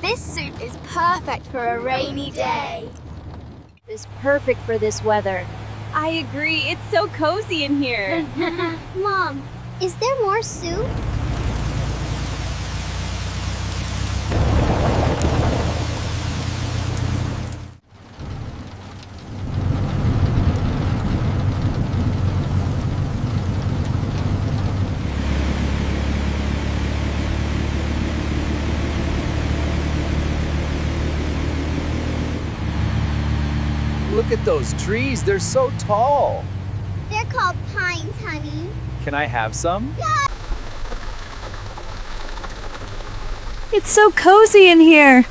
This soup is perfect for a rainy day. It's perfect for this weather. I agree, it's so cozy in here. Mom, is there more soup? Look at those trees, they're so tall. They're called pines, honey. Can I have some? It's so cozy in here.